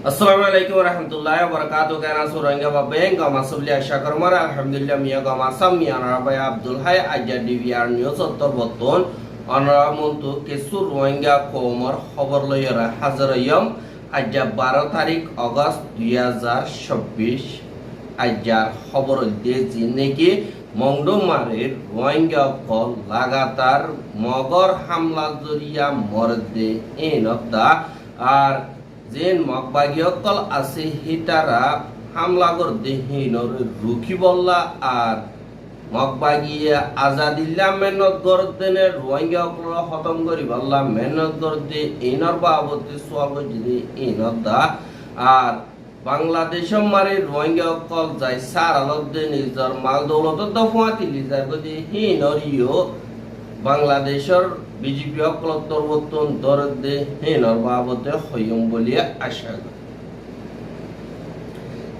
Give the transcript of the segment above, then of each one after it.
আসসালামু আলাইকুম রহমতুল্লাহ বরকাতুহু কেনা সুরঙ্গা বাবেং গামা সুবলি আশা করমার আলহামদুলিল্লাহ মিয়া গামা সাম মিয়া রাবাই আব্দুল হাই আজা ডিভিআর নিউজ উত্তর বর্তমান অনরা মন্তু কিছু রোহিঙ্গা কওমর খবর লইরা হাজার ইয়ম আজা 12 তারিখ আগস্ট 2026 আজার খবর দিয়ে জিনেকি মংডুমারের রোহিঙ্গা কল লাগাতার মগর হামলা জরিয়া মরদে এনদা আর যেন মগবাগিয়কল আছে হিতারা হামলা করতে হিনর রুখি বললা আর মগবাগিয়া আজাদিল্লা মেহনত করতেনে রোহিঙ্গা খতম করি বললা মেহনত করতে ইনর বাবতে সোয়াল যদি ইনর দা আর বাংলাদেশ মারে রোহিঙ্গা কল যাই সার আলদে নিজর মাল দৌলত দফাতিলি যায় বদি হিনর ইও বাংলাদেশের বিজেপি অকলত্তরবর্তন দরদে হেনর বাবতে হইম বলিয়া আশা করি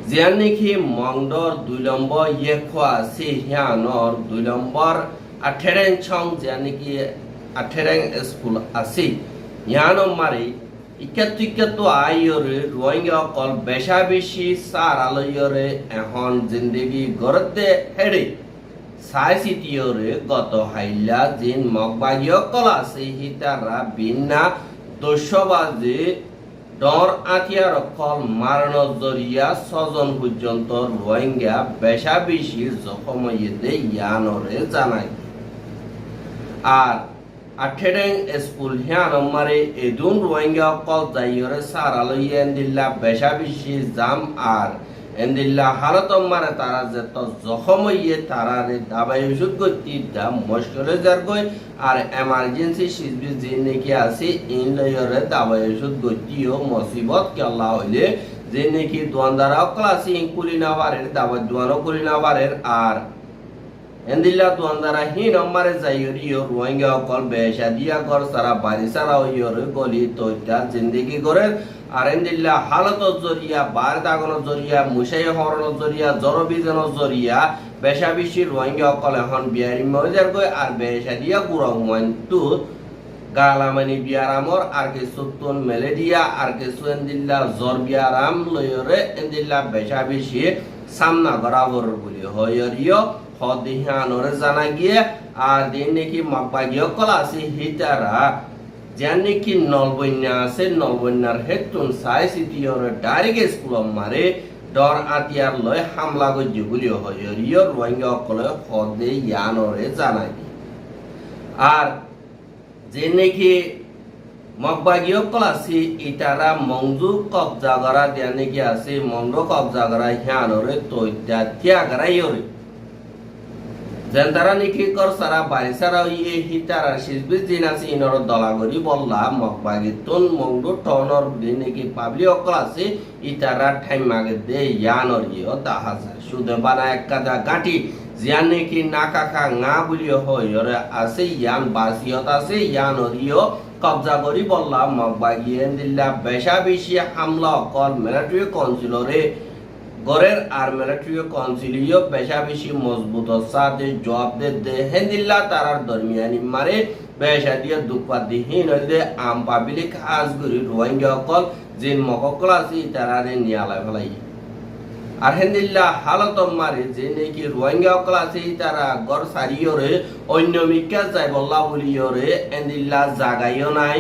জিয়ান নেকি মংডর 2 নম্বর ইয়েখা আছে হিয়ানর 2 নম্বর 18 ছং জিয়ান নেকি 18 স্কুল আছে হিয়ানর মারি ইকাত্তিকাতো আইয়রে রোহিঙ্গা কল বেশা বেশি সার আলয়রে এখন জিন্দেগি গরতে হেড়ে সাইসিটিওরে গত হাইলা জিন মগবাগিয় কলা আছে হিতারা বিনা দস্যবাজে ডর আতিয়ার কল মারণ জরিয়া 6 জন পর্যন্ত রোহিঙ্গা বেশা বেশি জখমইতে ইয়ানরে জানাই আর 18 স্কুল হিয়ান মারে এদুন রোহিঙ্গা কল যাইয়রে সারালইয়েন দিল্লা বেশা বেশি জাম আর এন্দিল্লা হালত মারে তারা যেত জখমইয়ে তারারে দাবাই ওষুধ গতি দাম মুশকিলে যার গই আর এমার্জেন্সি সিজবি যে নেকি আছে ইন লয়রে দাবাই ওষুধ গতিও মুসিবত কে আল্লাহ হইলে যে নেকি দোয়ানদারা ক্লাসি ইনকুলি না পারের দাবা দোয়ানো কুলি না পারের আর এন্দিল্লা দোয়ানদারা হি নম্বরে যাইরিও রোহিঙ্গা কল বেশা দিয়া কর সারা বাড়ি সারা হইরে গলি তোইটা জিন্দেগি করে আর এন্দিল্লা হালত জরিয়া বার দাগন জরিয়া মুসাই হরণ জরিয়া জরবিজন জরিয়া বেশা বেশি রোহিঙ্গা কল এখন বিয়ারি মজার গই আর বেশা দিয়া গুরং মন্তু গালামানি বিয়ারামর আর কিছু তুন মেলেডিয়া আর কিছু এন্দিল্লা জর বিয়ারাম লয়রে এন্দিল্লা বেশা বেশি সামনা বরাবর বলি হয়রিও হদিহানরে জানা গিয়ে আর দিন নাকি মগবাগিয় কল আছে হিতারা যেন নাকি নলবন্যা আছে নলবন্যার হেতুন সাইসিটিওর ডাইরেক্ট স্কুল মারে ডর আতিয়ার লয় হামলা গজ্য বলি হয়রিও রোহিঙ্গা কলে হদে ইয়ানরে জানা গিয়ে আর যে নাকি মগবাগিয় কল আছে ইতারা মংজু কবজা করা দেয়া নাকি আছে মন্দ কবজা করা হিয়ানরে তৈত্যা ত্যাগরাইরে জেন্দারা নিকি কর সারা বাড়ি সারা ইয়ে হিতারা সিজবি জিন আছে ইনর দলাগরি বললা মগবাগি তুন মংডু টনর দিনেকি পাবলি অকল আছে ইতারা ঠাইম মাগে দে ইয়ানর ইও দাহাজা সুদে বানা এক কাদা গাঁটি জিয়ান নেকি নাকাখা না বলিও হইরে আছে ইয়ান বাসিয়ত আছে ইয়ানর ইও কবজা করি বললা মগবাগি এন্দিল্লা বেশা বেশি হামলা অকল মিলিটারি কাউন্সিলরে গরের আর মিলিটারি কাউন্সিলিও বেশা বেশি মজবুত সাথে জবাব দে হেন্দিল্লা তারার দরমিয়ানি মারে বেশা দিয়ে দুপা দিহীন হইলে আম পাবলিক আজগুরি রোহিঙ্গা কল জিন মককল আছে তারারে নিয়ালা ফেলাই আর হেন্দিল্লা হালত মারে যে নাকি রোহিঙ্গা কল আছে তারা গর সারিয়রে অন্য মিকা যাই বল্লা বলিয়রে হেন্দিল্লা জাগাইও নাই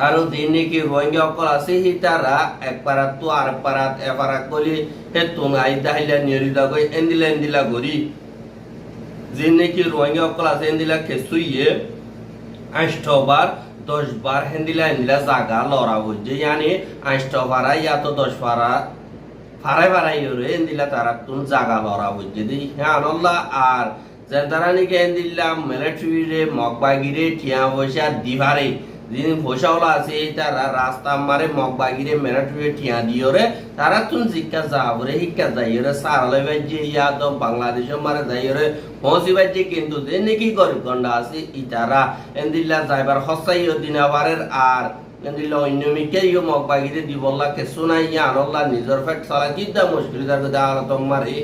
আর দিন নাকি রোহিঙ্গা কল আছে হিতারা এক পারাত তো আর পারাত এপারাত কলি হেতুন আইদা হাইলা নিয়রিদা গই এন্দিলা গরি যে নাকি রোহিঙ্গা কল আছে এন্দিলা কেসুইয়ে 8 বার 10 বার হেন্দিলা জাগা লড়া বুঝে यानी 8 বারা ইয়া তো 10 বারা ফারাই রে এন্দিলা তারা তুন জাগা লড়া বুঝে দি হ্যাঁ আল্লাহ আর জেন্দারা নাকি এন্দিলা মিলিটারি রে মগবাগিরে টিয়া বসা দিভারে যিনি ভোসাওলা আছে তারা রাস্তা মারে মগবাগিরে মিলিটারি টিয়া দিওরে তারা তুন জিক্কা যাবরে হিক্কা যাইরে সারালে বাজে ইয়াদ বাংলাদেশ মারে যাইরে পৌঁছি বাজে কিন্তু যে নাকি গরিবগন্ডা আছে ইতারা এন্দিল্লা যাইবার হসাইও দিনাবারের আর এন্দিল্লা অন্যমিকে ইও মগবাগিরে দিবল্লা কে শুনাই আনল্লা নিজর ফেট সালা কিদা মুশকিল দার গদা আলতম মারে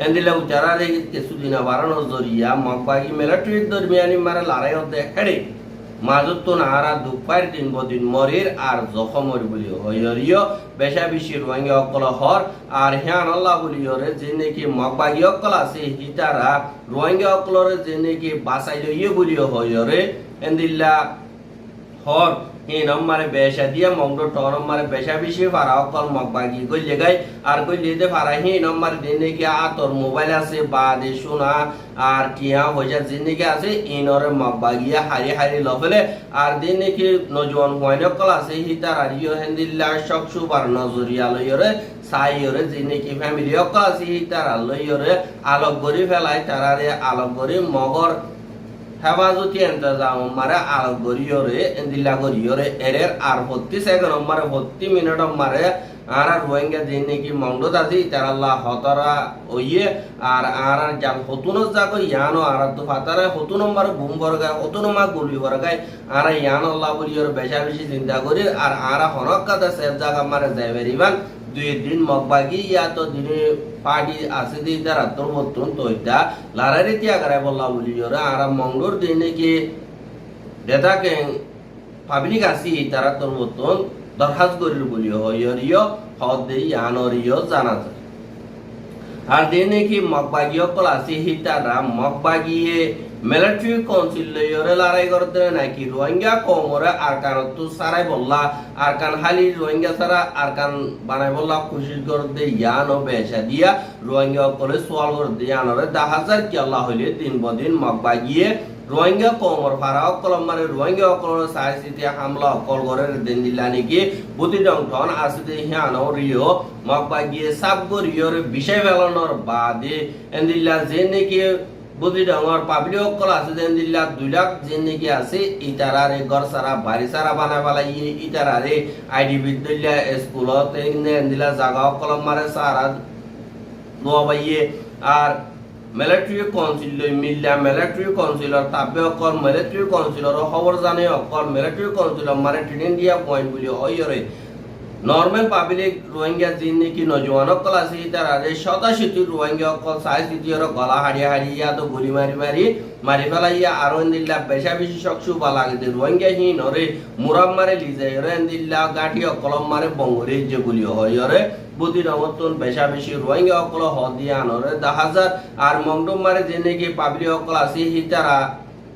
এন্দিল্লা উচারা রে কে সুদিনা বারানো জরিয়া মগবাগি মিলিটারি দরমিয়ানি মারে লড়াই হতে হেড়ে মাজুতুন আরা দুপার দিন বদিন মরির আর জখমর বলি হইরিও বেশা বেশি রোহিঙ্গা অকল হর আর হ্যান আল্লাহ বলিওরে যে নাকি মগবাগি অকল আছে হিতারা রোহিঙ্গা অকলরে যে নাকি বাসাই লইয়ে বলিও হইরে এন্দিল্লা হর হি নম্বরে বেশা দিয়া মংডো ট নম্বরে বেশা বেশি ফারা অকল মগবাগি গইলে গাই আর গইলে দে ফারা হি নম্বর দিন নাকি আতর মোবাইল আছে বা দে শোনা আর কিয়া হইয়া যে নাকি আছে ইনরে মগবাগিয়া হারি হারি লফেলে আর দিন নাকি নজওয়ান হয়ন অকল আছে হিতার আরিও হেন্দিল্লা সকসু বার নজরিয়া লইরে সাইরে যে নাকি ফ্যামিলি অকল আছে হিতার লইরে আলোক গরি ফেলাই তারারে আলোক গরি মগর হেফাজতি ইন্তজাম মারে আল গরিয়রে এন্দিলা গরিয়রে এরের আর 32 সেকেন্ড মারে 32 মিনিট মারে আর রোহিঙ্গা যে নাকি মন্ডো দাদি তার আল্লাহ হতরা ওইয়ে আর জাল হতুন জাগো ইয়ানো আর তো ফাতারে হতুন নম্বর বুম বরগা হতুন মা গুলি বরগায় আর ইয়ান আল্লাহ বলিয়র বেশা বেশি চিন্তা করি আর হনকাতে সেফ জায়গা মারে যাইবেরিবান 2 দিন মগবাগি ইয়া তো দিনে পার্টি আছে দি তারা তোর মতন তো এটা লারারি তিয়া করে বললা বলিয়র আর মঙ্গলর দিনে কি দেতাকে পাবলিক আসি তারা তোর মতন দরখাস্ত করিল বলিও হইরিও হদ দেই ইয়ানরিও জানা যায় আর দিনে কি মগবাগি অকল আছে হিতারা মগবাগিয়ে মিলিটারি কাউন্সিল লইরে লড়াই করতে নাকি রোহিঙ্গা কমরে আরকানতো সারাই বললা আরকান হালি রোহিঙ্গা সারা আরকান বানাই বললা খুশি করতে ইয়ানো বেশা দিয়া রোহিঙ্গা অকলে সোয়াল করতে ইয়ানরে 10,000 কি আল্লাহ হইলে দিন বদিন মগবাগিয়ে রোহিঙ্গা কমর ফারা অকল মানে রোহিঙ্গা অকল সাইসিতে হামলা অকল করে দিন দিলা নাকি বুতি ডংটন আসতে হিয়ানো রিও মগবাগিয়ে সাব গরিয়র বিষয় ফেলানোর বাদে এন্দিল্লা যে নাকি বুদ্ধি ডাঙর পাবলিক অকল আছে যেন দিল্লা 2 লাখ যে নাকি আছে ইতারারে ঘর সারা বাড়ি সারা বানাই ফেলাইয়ে ইতারারে আইডি বিদ্যালয় স্কুলত দিলা জাগা অকল মারে সারা নোয়াবাইয়ে আর মিলিটারি কাউন্সিল মিল্লা মিলিটারি কাউন্সিলর তাবে অকল মিলিটারি কাউন্সিলর খবর জানে অকল মিলিটারি কাউন্সিলর মারে ট্রেনিং দিয়া পয়েন্ট বলি হইরে নর্মাল পাবলিক রোহিঙ্গা জিন নাকি নজওয়ান অকল আছে তারারে 87 রোহিঙ্গা অকল সাইসিটির গলা হাড়িয়া হাড়িয়া তো গুলি মারি ফেলাইয়া আর দিল্লা বেশা বেশি সকসু বালাগে রোহিঙ্গা হি নরে মুরাম মারে লিজাই রে দিল্লা গাঠি অকলম মারে বঙ্গরে যে গুলি হইরে বুদ্ধি রমতন বেশা বেশি রোহিঙ্গা অকল হদিয়া নরে 10,000 আর মংডম মারে যে নাকি পাবলিক অকল আছে হিতারা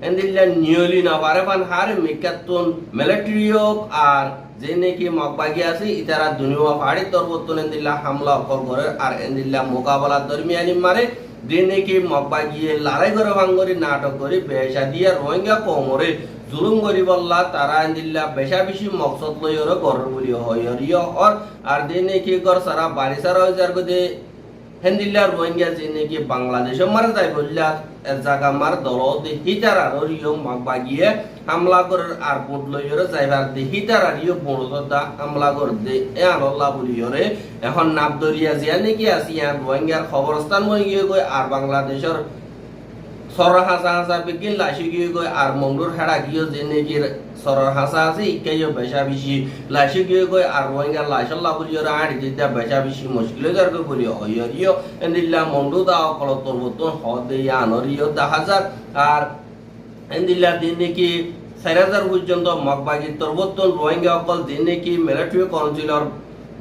এন্দিল্লা নিয়লি না পারে পান হারে মিকাতুন মিলিটারিও আর যে নাকি মগবাগি আছে ইতারা দুনিয়া ফাড়ি তরবতন এন্দিল্লা হামলা অকল করে আর এন্দিল্লা মোকাবেলা দরমিয়ানি মারে যে নাকি মগবাগিয়ে লড়াই করে ভাঙ্গরি নাটক করে বেশা দিয়া রোহিঙ্গা কমরে জুলুম করি বললা তারা এন্দিল্লা বেশা বেশি মকসদ লইরে গর বলি হইরিও আর যে নাকি গর সারা বাড়ি সারা হই যার গদে হেন্দিল্লা রোহিঙ্গা যে নাকি বাংলাদেশে মারা যায় বললা জায়গা মার দলতে হিতারা রিও মগবাগিয়ে হামলা করে আর পোট লইরে যাইবার দে হিতারা রিও বড়দা হামলা করে দে এ আল্লাহ বলিরে এখন নাবদরিয়া জিয়া নাকি আসি আর রোহিঙ্গার খবরস্থান মই গিয়ে গই আর বাংলাদেশের সরর হাসা হাসা বিগিন লাশি গিয়ে গই আর মংডুর হেড়া গিয়ে যে নাকি সরর হাসা আছে ইকাইও বেশা বেশি লাশি গিয়ে গই আর রোহিঙ্গা লাশ আল্লাহ বলিরে আর দিতে বেশা বেশি মুশকিল যার কো বলি হইরিও এন্দিল্লা মংডু দা কল তরবতন হদে ইয়ানরিও 10,000 আর এন্দিল্লা দিন নাকি 4,000 পর্যন্ত মগবাগি তরবতন রোহিঙ্গা অকল দিন নাকি মিলিটারি কাউন্সিলর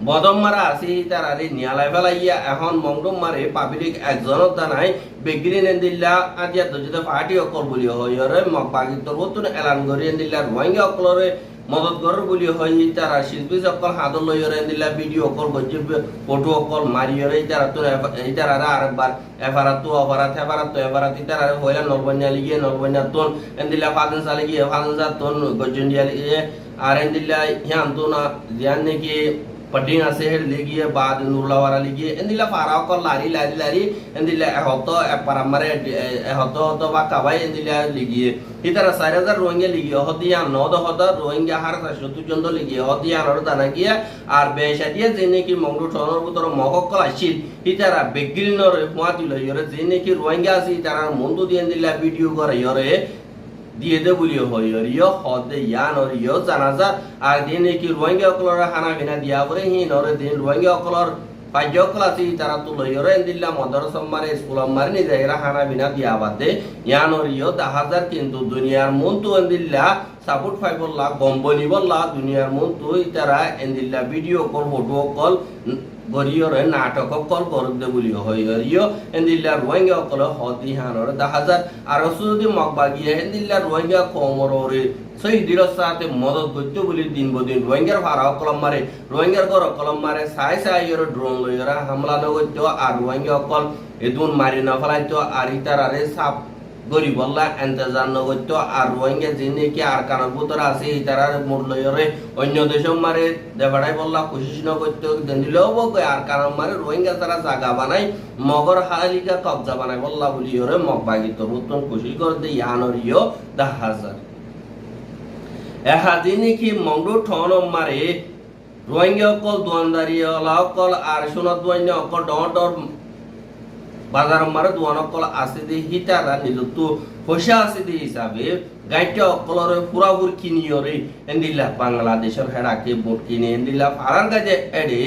বদম মারা আছে তারারে নিয়ালাই ফেলাইয়া এখন মংডম মারে পাবলিক একজন দানাই বেগিরিন এন্দিল্লা আজিয়া দজতে পার্টি অকল বলি হইরে মগবাগি তরবতন এলান করি এন্দিল্লা রোহিঙ্গা অকলরে মদত করার বলি হয় তারা শিল্পী অকল হাতল লইরে এন্দিল্লা ভিডিও অকল গজ্জে ফটো অকল মারিরে তারা তো তারারে আরেকবার এফারাত তো অফারাত এফারাত তো এফারাত তারারে হইলা নলবন্যা লিগে নলবন্যা তোন এন্দিল্লা ফাদিন সালে গিয়ে ফাদিন যা তোন গজ্জন দিয়া লিগে আর এন্দিল্লা হিয়ান তো না জিয়ান নাকি पटिंग আছে লেগিয়ে বাদ নুরলাওয়ারা লিগিয়ে এন্দিলা ফারাও কল লারি এন্দিলা হতো পারামারে হতো তো বা কাবাই এন্দিলা লিগিয়ে ইতারা 4000 রোহিঙ্গা লিগিয়ে হদিয়া নদ হদ রোহিঙ্গা হার 70 জন লিগিয়ে হদিয়া নর দানা গিয়া আর বেশাদিয়া জেনে কি মংডু টনর ভিতর মগকল আসিল ইতারা বেগিল নর ফুয়াতি লইরে জেনে কি রোহিঙ্গা আছে ইতারা মন্দু দিয়ে এন্দিলা ভিডিও করে ইরে দিয়ে দে বলিও হইরিও হদে ইয়ানরিও জানাজা আর দিন কি রোহিঙ্গা অকলর খানা বিনা দিয়া পরে হি নরে দিন রোহিঙ্গা অকলর পাইজকল আছে তারা তো লইরে এন্দিল্লা মদর সম্মারে স্কুল মারি নি যাইরা খানা বিনা দিয়া বাদে ইয়ানরিও 10,000 কিন্তু দুনিয়ার মন তো এন্দিল্লা সাপোর্ট পাই বললা গম্বনি বললা দুনিয়ার মন তুই তারা এন্দিল্লা ভিডিও কল ফটো কল গরিয়রে নাটক কল করতে বলি হইও এন্দিল্লা রোহিঙ্গা কল হতি হানর 10,000 আর যদি মগবাগিয়ে এন্দিল্লা রোহিঙ্গা কমররে সেই দিনের সাথে মদত করতে বলি দিন বদিন রোহিঙ্গার ভাড়া কলম মারে রোহিঙ্গার ঘর কলম মারে সাই ড্রোন লইরা হামলা নগত্য আর রোহিঙ্গা কল এদুন মারি না ফেলাইতো আর ইতারারে সাপ গরিবল্লা এন্তেজার নগত্য আর রোহিঙ্গা যিনি কি আর কারণ ভিতরে আছে ইতারার মোট লইরে অন্য দেশম মারে দেবাড়াই বললা কোশিশ নগত্য দিলেও বকে আর কারণ মারে রোহিঙ্গা তারা জায়গা বানাই মগর হালিকা কবজা বানাই বললা বলি ওরে মগ বাগিত নতুন কোশিশ করতে ইয়ানরিও 10,000 এহাদিনি কি মংডু ঠন মারে রোহিঙ্গা কল দোয়ানদারি কল আর সোনার দোয়ান্য কল ডর বাজার মারে দোয়ান কল আছে দি হিতারা নিজত্ব পয়সা আছে দি হিসাবে গাইটা অকলরে পুরাপুর কিনিয়রে এন্দিল্লা বাংলাদেশের হেডাকে ভোট কিনে এন্দিল্লা ফারার কাজে এডে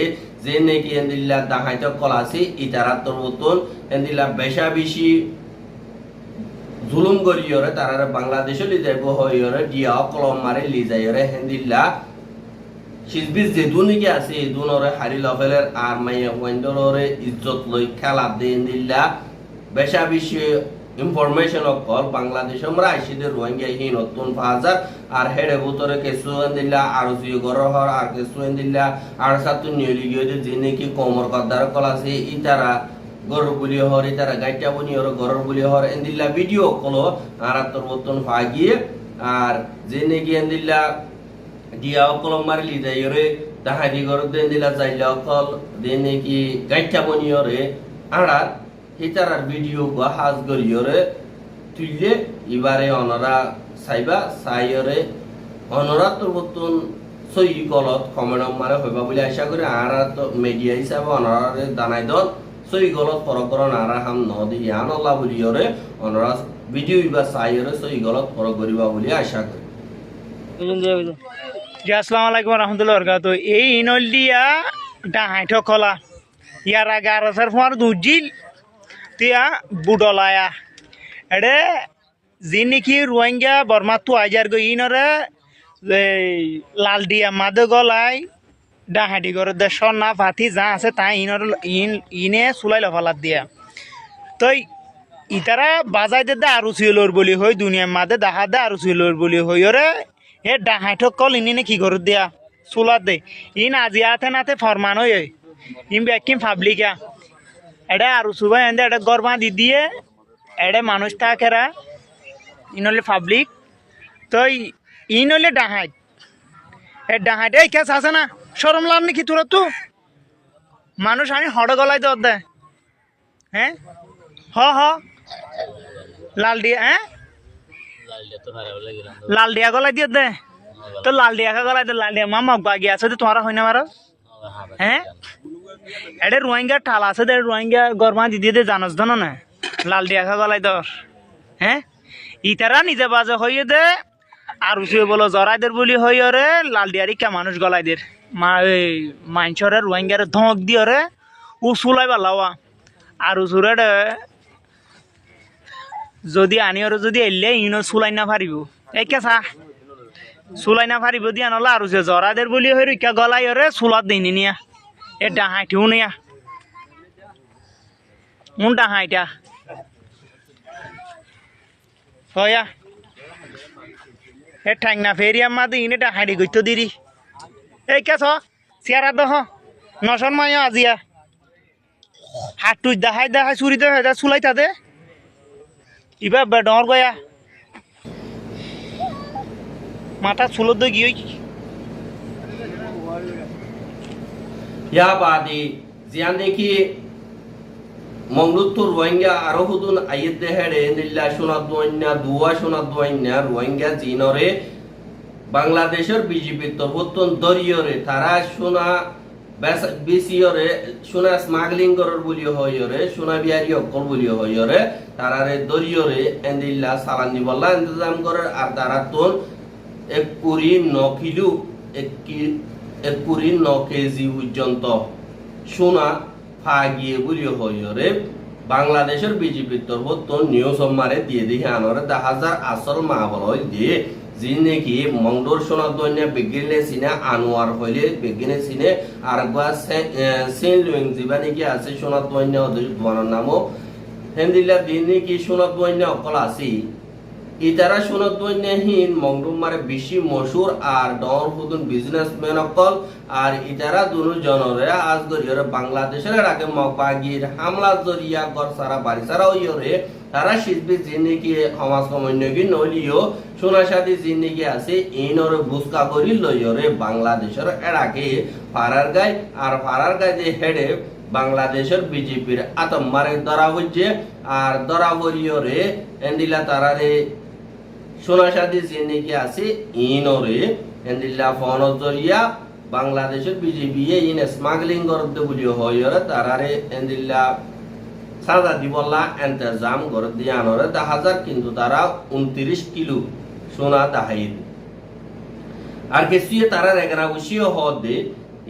যে নাকি এন্দিল্লা দাহাইতে কল আছে ইতারা তোর মতন এন্দিল্লা বেশা বেশি জুলুম করিয়রে তারা বাংলাদেশে লিজাইব হইয়রে দিয়া কলম মারে লিজাইয়রে হেন্দিল্লা সিজবিজ যে দুনিকে আছে এই দুনরে হারি লফেলের আর মাইয়া ওয়েন্ডরে ইজ্জত লই খেলা দেন দিল্লা বেশা বেশি ইনফরমেশন কল বাংলাদেশ আমরা আইসিদের রোহিঙ্গা হি নতুন 5,000 আর হেডে ভিতরে কিছু দিল্লা আর জিও গরহর আর কিছু দিল্লা আর সাতু নিয়লি গিয়ে যে নাকি কোমর কদার কল আছে ইতারা গরু বলি হর ইতারা গাইটা বনি হর গরর বলি হর এন্দিল্লা ভিডিও কল আর তোর মতন ফাগিয়ে আর যে নাকি এন্দিল্লা দিয়া কলম মারলি যাইরে তাহাদি গর দেন দিলা যাইলা কল দে নাকি গাইটা বনি হরে আড়া হিতারার ভিডিও গো হাজ গরিয়রে তুইলে এবারে অনরা সাইবা সাইরে অনরা তোর মতন সই গলত কমেন্ট মারে হইবা বলে আশা করি আর তো মিডিয়া হিসাবে অনরারে দানাই দল সই গলত পরকরণ আর হাম নদি ইয়ান আল্লাহ বলিয়রে অনরা ভিডিও বা সাইরে সই গলত পর করিবা বলে আশা করি জি আসসালামু আলাইকুম রহমতুল্লাহ বরকাত এই ইনলিয়া ডাহাইঠ কলা ইয়ার আগে আর ফোয়ার দুজিল তিয়া বুডলায়া এডে যি নাকি রোহিঙ্গা বর্মা তো আজার গো ইনরে লাল দিয়া মাদে গলাই ডাহাটি করে দে সন্না ফাতি যা আছে তাই ইনর ইনে চুলাই লফালাত দিয়া তই ইতারা বাজাই দে আরু চুইলর বলি হই দুনিয়ার মাদে দেখা দে আরু চুইলর বলি হই রে এ ডাহাইঠ কল ইনে কি করে দিয়া চুলাত দে ইন আজি আতে নাতে ফরমান হই ইম ব্যাকিম পাবলিকা এডে আরু সুবাই এন্দে এডে গরমা দি দিয়ে এডে মানুষ থাকেরা ইনলে পাবলিক তো ইনলে ডাহাইট এ ডাহাইট এই কেস আছে না শরম লাভ নাকি তোরা তো মানুষ আমি হড় গলাই দর দে হ্যাঁ হ লাল দিয়া হ্যাঁ লাল দিয়া গলাই দিয়ে দে তো লাল দিয়া গলাই দে লাল দিয়া মামা বাগি আছে তো তোমারা হয় না মারো হ্যাঁ এডে রোহিঙ্গা ঠাল আছে দে রোহিঙ্গা গরমা দি দিয়ে দে জানস ধন না লাল দিয়া গলাই দর হ্যাঁ ইতারা নিজে বাজে হইয়ে দে আর উসুয়ে বলো জরাইদের বলি হইয়ে রে লাল দিয়ারি কে মানুষ গলাই দের মা এই মাইনছরে রোহিঙ্গারে ধমক দিয়ে রে ও চুলাই বালাওয়া আর উসুরে যদি আনিওর যদি এলে ইনো চুলাই না পারিব এই কেসা চুলাই না পারিব দিয়া নলা আর যে জরাইদের বলি হই কে গলাই রে চুলাত দিনি নিয়া এ ডাহাইটিও নিয়া কোন ডাহাইটা হয়া এ ঠাংনা ফেরিয়া মাদে ইনেটা হাঁড়ি গইতো দিরি এই কেছ চেয়ারা দহ নশন মায়া আজিয়া হাত দেখাই চুরি দেখাই চুলাই তাতে ইবা ডর গয়া মাথা চুলত দই গিয়ে ইয়া বাদি জিয়ান দেখি মংলুত্তর রোহিঙ্গা আরো হুদুন আইয়ের দেহেড়ে নিল্লা সোনার দোয়াইনা দুয়া সোনার দোয়াইনা রোহিঙ্গা জিনরে বাংলাদেশের বিজেপি তরফতন দরিয়রে তারা সোনা বেসিয়রে সোনা স্মাগলিং করার বলি হইরে সোনা বিহারি অকল বলি হইরে তারারে দরিয়রে এন্দিল্লা সালানি বল্লা ইন্তজাম করে আর তারা তোন 1.9 কিলো 1.9 কেজি পর্যন্ত সোনা ফাগিয়ে বলি হইরে বাংলাদেশের বিজেপির তরফ তো নিউজ মারে দিয়ে দিয়ে আনরে 10,000 আসল মা বল দিয়ে যি নাকি মংডোর সোনা দৈন্য বেগিনে চিনে আনোয়ার হইলে বেগিনে চিনে আর সেন লুইং যিবা নাকি আছে সোনা দৈন্য দোয়ানোর নামও হেন্দিল্লা দিন নাকি সোনা দৈন্য অকল আছে ইতারা সোনা দৈন্যহীন মংডুম মারে বেশি মশুর আর ডর হুদুন বিজনেসম্যান অকল আর ইতারা দুনু জনরে আজ গরিয়রে বাংলাদেশের আগে মকবাগির হামলা জরিয়া গর সারা বাড়ি সারা ওইরে তারা শিল্পী জিন্দিগি সমাজ সমন্বয়ী নলিও সোনা সাথী জিন্দিগি আছে ইনরে বুসকা করি লইরে বাংলাদেশের এরাকে ফারার গায় আর ফারার গায় যে হেডে বাংলাদেশের বিজেপির আতম্মারে ধরা হচ্ছে আর ধরা হরিয়রে এন্দিলা তারারে সোনা সাথী জিন্দিগি আছে ইনরে এন্দিলা ফোন জরিয়া বাংলাদেশের বিজেপি ইন স্মাগলিং করতে বলি হইরে তারারে এন্দিলা সাজা দিবল্লা ইন্তজাম করে দিয়ানরে দাহাজার কিন্তু তারা 29 কিলো সোনা দাহাইদ আর কেসিয়ে তারা এগারা বসিও হদে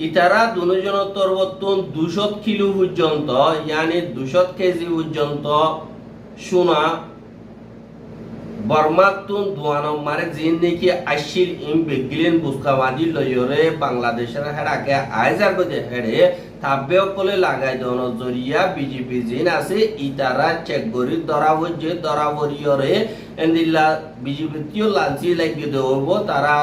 ইতারা দুজন তরবতন 200 কিলো পর্যন্ত ইয়ানি 200 কেজি পর্যন্ত সোনা বর্মাতুন দুয়ানো মারে জিন নাকি আশিল ইম বেগিলেন বুসকাবাদি লয়রে বাংলাদেশের হেরাকে আইজার গদে হেড়ে থাব্বে কলে লাগাই দন জরিয়া বিজেপি জিন আছে ইতারা চেক গরি দরাবরিয়রে এন্দিল্লা বিজেপি তিও লাঞ্চি লাগি দেব তারা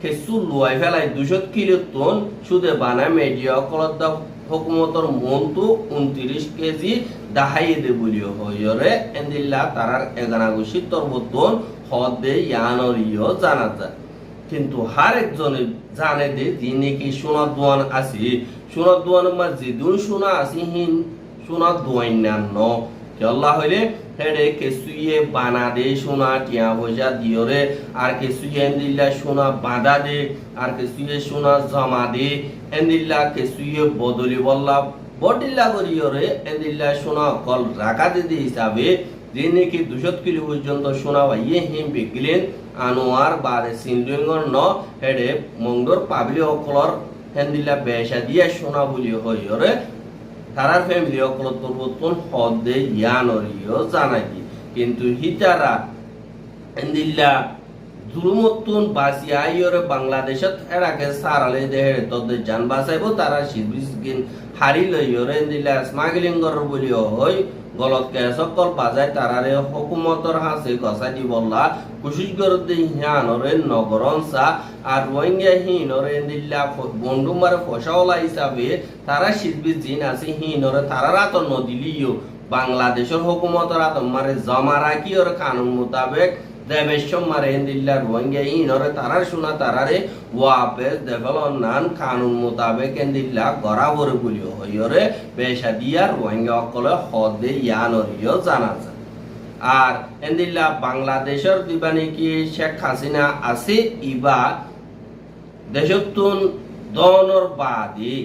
কেসু লুয়াই ফেলাই 200 কিলো টন সুদে বানা মিডিয়া কলদ হুকুমতর মন্তু 29 কেজি দাহাই দে বলিও হয়রে এন্দিল্লা তারার এগানা গুছি তরবতন হদে ইয়ানরিও জানা যায় কিন্তু হার একজনে জানে দে যিনি কি সোনা দোয়ান আছে সোনা দোয়ান মা যেদুন সোনা আছে হিন সোনা দোয়াইনান্ন আল্লাহ হইলে হেডে কেসুয়ে বানা দে সোনা টিয়া পয়সা দিয়রে আর কেসুয়ে এন্দিল্লা সোনা বাঁধা দে আর কেসুয়ে সোনা জমা দে এন্দিল্লা কেসুয়ে বদলি বল্লা বডিল্লা করিয়রে এন্দিল্লা সোনা কল রাখা দে হিসাবে যিনি কি 200 কিলো পর্যন্ত সোনা বাইয়ে হিম বিকিলেন আনোয়ার বারে সিনডুঙ্গর ন হেডে মংডোর পাবলি অকলর হেন্দিল্লা বেশা দিয়া সোনা বলি হইরে তারার ফ্যামিলি অকল তরবতন হদে ইয়ানরিও জানাই কিন্তু হিতারা হেন্দিল্লা জুলুমতুন বাসি আইরে বাংলাদেশত এরাকে সারালে দেহে তদের জান বাঁচাইব তারা শিবিসগিন হারি লইরে হেন্দিল্লা স্মাগলিং করার বলিও হয় গলত কে সকল বাজায় তারারে হুকুমতর হাসে গসা দি বললা কুশিশ করতে হিয়ানরে নগরনসা আর রোহিঙ্গা হিনরে দিল্লা বন্ডুমারে ফসাওলা হিসাবে তারা শিল্পী জিন আছে হিনরে তারা রাত নদিলিও বাংলাদেশের হুকুমতর আতমারে জমা রাখি ওর কানুন মোতাবেক দেবেশম মারে দিল্লা রোহিঙ্গা হিনরে তারার শোনা তারারে ওয়াপেস দেফলন নান কানুন মোতাবেক দিল্লা গরাবরে বলিও হইরে পেশা দিয়া রোহিঙ্গা অকলে হদে ইয়ানরিও জানা যায় আর এন্দিল্লা বাংলাদেশের দিবানি কি শেখ হাসিনা আছে ইবা দেশতুন দনর বাদী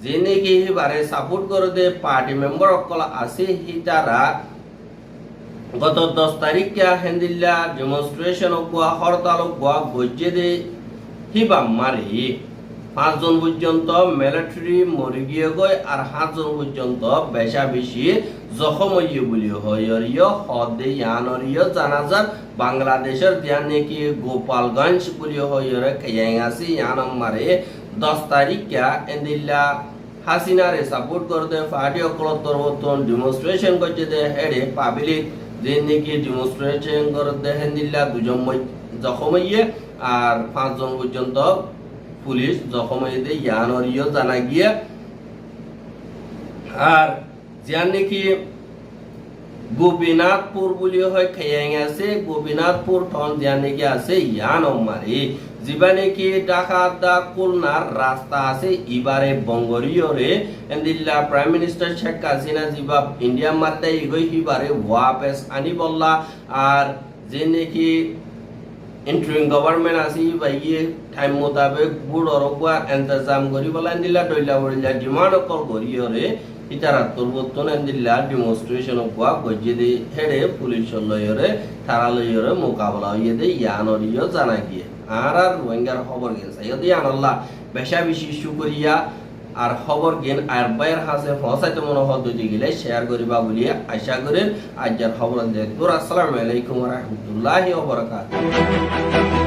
যিনি কি বারে সাপোর্ট করে দে পার্টি মেম্বার অকল আছে হিতারা গত 10 তারিখে হেন্দিল্লা ডেমনস্ট্রেশন গুয়া হরতাল গুয়া গজ্জে দে হিবা মারি 5 জন পর্যন্ত মিলিটারি মরি গিয়ে গয় আর 7 জন পর্যন্ত বেশা বেশি জখম হইয়ে বলি হইরিও হদে ইয়ানরিও জানাজার বাংলাদেশের ধ্যান নাকি গোপালগঞ্জ বলি হইরে কেয়াং আছে ইয়ানং মারে 10 তারিখে এন্দিল্লা হাসিনারে সাপোর্ট করতে পার্টি অকল তরবতন ডেমনস্ট্রেশন করছে দে হেডে পাবলিক যে নাকি ডেমনস্ট্রেশন করতে হেন্দিল্লা 2 জন জখম হইয়ে আর 5 জন পর্যন্ত পুলিশ জখম হইতে ইয়ানরিও জানা গিয়ে আর যার নাকি গোপীনাথপুর বলি হয় খেয়াং আছে গোপীনাথপুর টন যার নাকি আছে ইয়ানমারি যিবা নাকি ঢাকা দা খুলনার রাস্তা আছে ইবারে বঙ্গরিয়রে এন্দিল্লা প্রাইম মিনিস্টার শেখ হাসিনা যিবা ইন্ডিয়া মারতে ইগই ইবারে ওয়াপেস আনি বললা আর যে নাকি ইন্টারিম গভর্নমেন্ট আছে বাইয়ে টাইম মোতাবেক বুড় অরকুয়া ইন্তজাম করি বলা দিলা দইলা বড়িলা ডিমান্ড কল করিয়রে ইতারা তরবতন দিলা ডেমনস্ট্রেশন কুয়া গজ্জে দে হেডে পুলিশ লয়রে থারা লয়রে মোকাবেলা হইয়ে দে ইয়ানরিও জানা গিয়ে আর রোহিঙ্গার খবর গেন সাইয়দি আনাল্লাহ বেশা বেশি শুকরিয়া আর খবর গেন আর বাইর হাসে ফসাইতে মনে হদ্দি গেলে শেয়ার করিবা বলি আশা করেন আজকের খবর দেখতো। আসসালামু আলাইকুম ওয়া রাহমাতুল্লাহি ওয়া বারাকাতুহু।